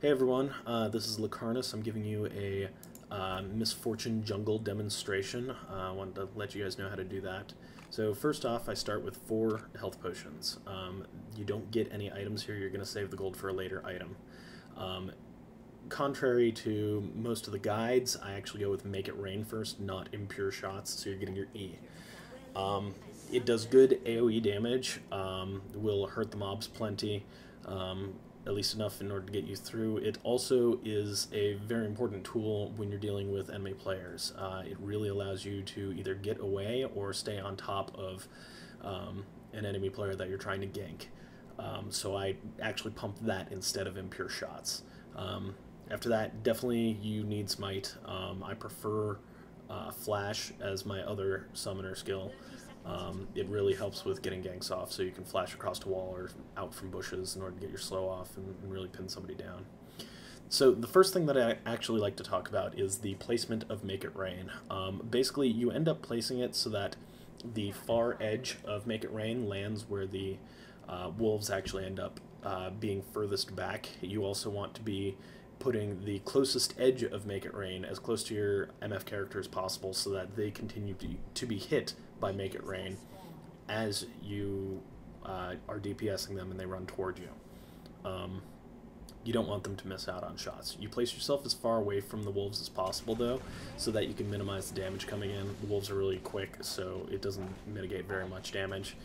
Hey everyone, this is Lacarnus. I'm giving you a Misfortune Jungle demonstration. I wanted to let you guys know how to do that. So first off, I start with 4 health potions. You don't get any items here, you're going to save the gold for a later item. Contrary to most of the guides, I actually go with Make It Rain first, not Impure Shots, so you're getting your E. It does good AoE damage, will hurt the mobs plenty, at least enough in order to get you through. It also is a very important tool when you're dealing with enemy players. It really allows you to either get away or stay on top of an enemy player that you're trying to gank. So I actually pumped that instead of Impure Shots. After that, definitely you need Smite. I prefer Flash as my other summoner skill. It really helps with getting ganks off, so you can flash across a wall or out from bushes in order to get your slow off and really pin somebody down. So the first thing that I actually like to talk about is the placement of Make It Rain. Basically, you end up placing it so that the far edge of Make It Rain lands where the wolves actually end up being furthest back. You also want to be putting the closest edge of Make It Rain as close to your MF character as possible so that they continue to be hit by Make It Rain as you are DPSing them and they run toward you. You don't want them to miss out on shots. You place yourself as far away from the wolves as possible, though, so that you can minimize the damage coming in. The wolves are really quick, so it doesn't mitigate very much damage.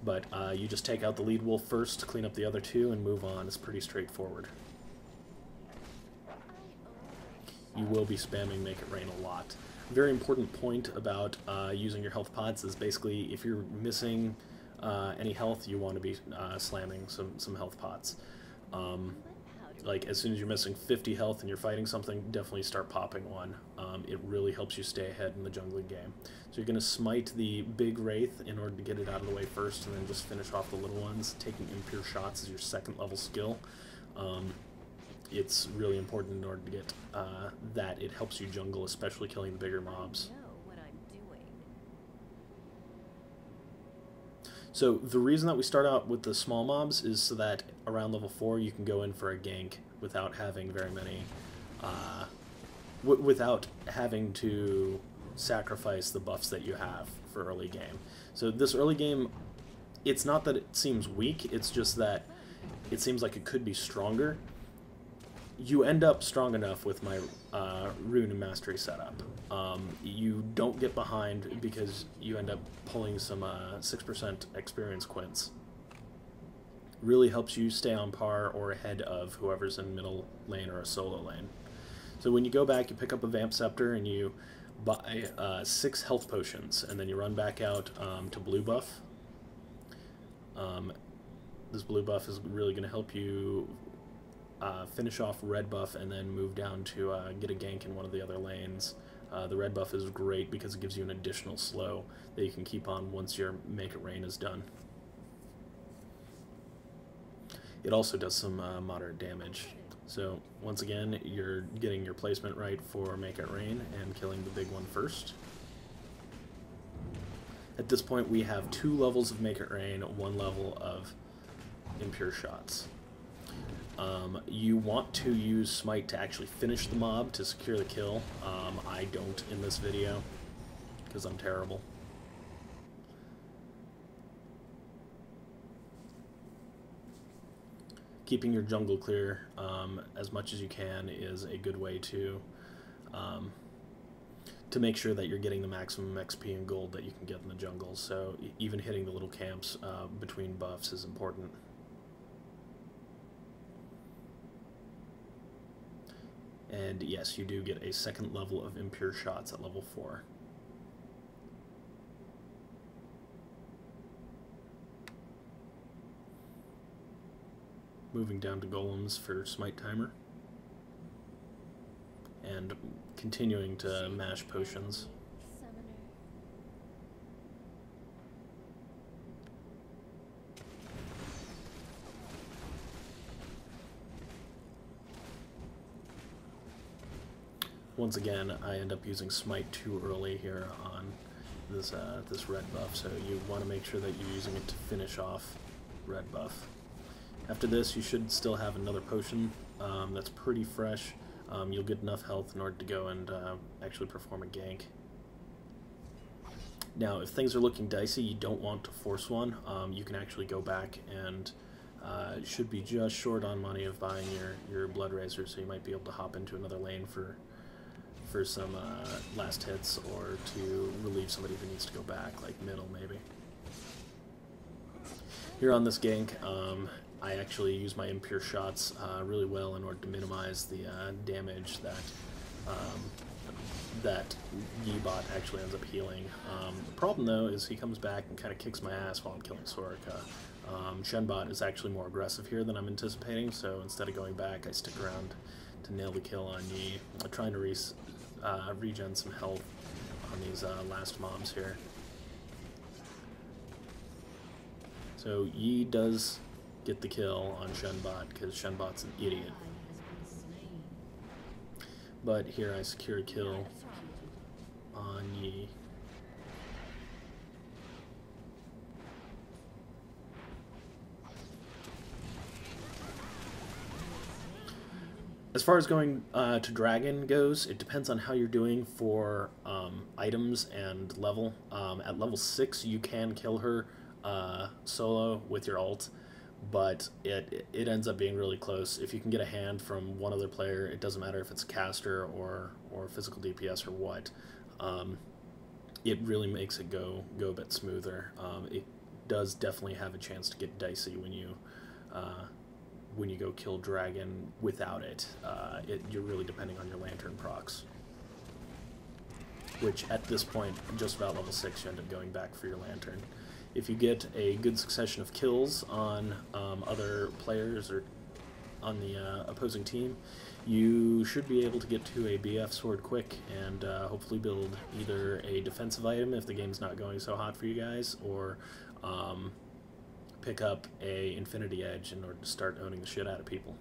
But you just take out the lead wolf first, clean up the other 2, and move on. It's pretty straightforward. You will be spamming Make It Rain a lot. Very important point about using your health pods is basically if you're missing any health, you want to be slamming some health pods. Like as soon as you're missing 50 health and you're fighting something, definitely start popping one. It really helps you stay ahead in the jungling game. So you're going to smite the big wraith in order to get it out of the way first, and then just finish off the little ones. Taking Impure Shots is your 2nd level skill. It's really important in order to get that. It helps you jungle, especially killing the bigger mobs. So the reason that we start out with the small mobs is so that around level 4 you can go in for a gank without having very many, without having to sacrifice the buffs that you have for early game. So this early game, it's not that it seems weak, it's just that it seems like it could be stronger. You end up strong enough with my Rune and Mastery setup. You don't get behind because you end up pulling some 6% experience Quints. Really helps you stay on par or ahead of whoever's in middle lane or a solo lane. So when you go back, you pick up a Vamp Scepter and you buy 6 health potions, and then you run back out to blue buff. This blue buff is really going to help you finish off red buff and then move down to get a gank in one of the other lanes. The red buff is great because it gives you an additional slow that you can keep on once your Make It Rain is done. It also does some moderate damage. So once again, you're getting your placement right for Make It Rain and killing the big one first. At this point we have 2 levels of Make It Rain, 1 level of Impure Shots. You want to use Smite to actually finish the mob to secure the kill. I don't in this video because I'm terrible. Keeping your jungle clear as much as you can is a good way to make sure that you're getting the maximum XP and gold that you can get in the jungle. So even hitting the little camps between buffs is important. And yes, you do get a 2nd level of Impure Shots at level 4. Moving down to golems for Smite Timer. And continuing to mash potions. Once again, I end up using Smite too early here on this this red buff, so you want to make sure that you're using it to finish off red buff. After this, you should still have another potion That's pretty fresh. You'll get enough health in order to go and actually perform a gank. Now, if things are looking dicey, you don't want to force one. You can actually go back and should be just short on money of buying your Blood Razor, so you might be able to hop into another lane for some last hits, or to relieve somebody who needs to go back, like middle maybe. Here on this gank, I actually use my impure shots really well in order to minimize the damage that Yi-Bot actually ends up healing. The problem though is he comes back and kind of kicks my ass while I'm killing Soraka. Shenbot is actually more aggressive here than I'm anticipating, so instead of going back, I stick around to nail the kill on Yi. I'm trying to regen some health on these last mobs here. So Yi does get the kill on Shenbot because Shenbot's an idiot. But here I secure a kill on Yi. As far as going to Dragon goes, it depends on how you're doing for items and level. At level 6, you can kill her solo with your ult, but it ends up being really close. If you can get a hand from one other player, it doesn't matter if it's caster or physical DPS or what, it really makes it go a bit smoother. It does definitely have a chance to get dicey when you go kill Dragon without it. You're really depending on your Lantern procs, which at this point, just about level 6, you end up going back for your Lantern. If you get a good succession of kills on other players or on the opposing team, you should be able to get to a BF sword quick and hopefully build either a defensive item if the game's not going so hot for you guys, or pick up a Infinity Edge in order to start owning the shit out of people.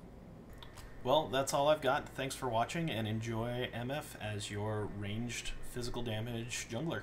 Well, that's all I've got. Thanks for watching, and enjoy MF as your ranged physical damage jungler.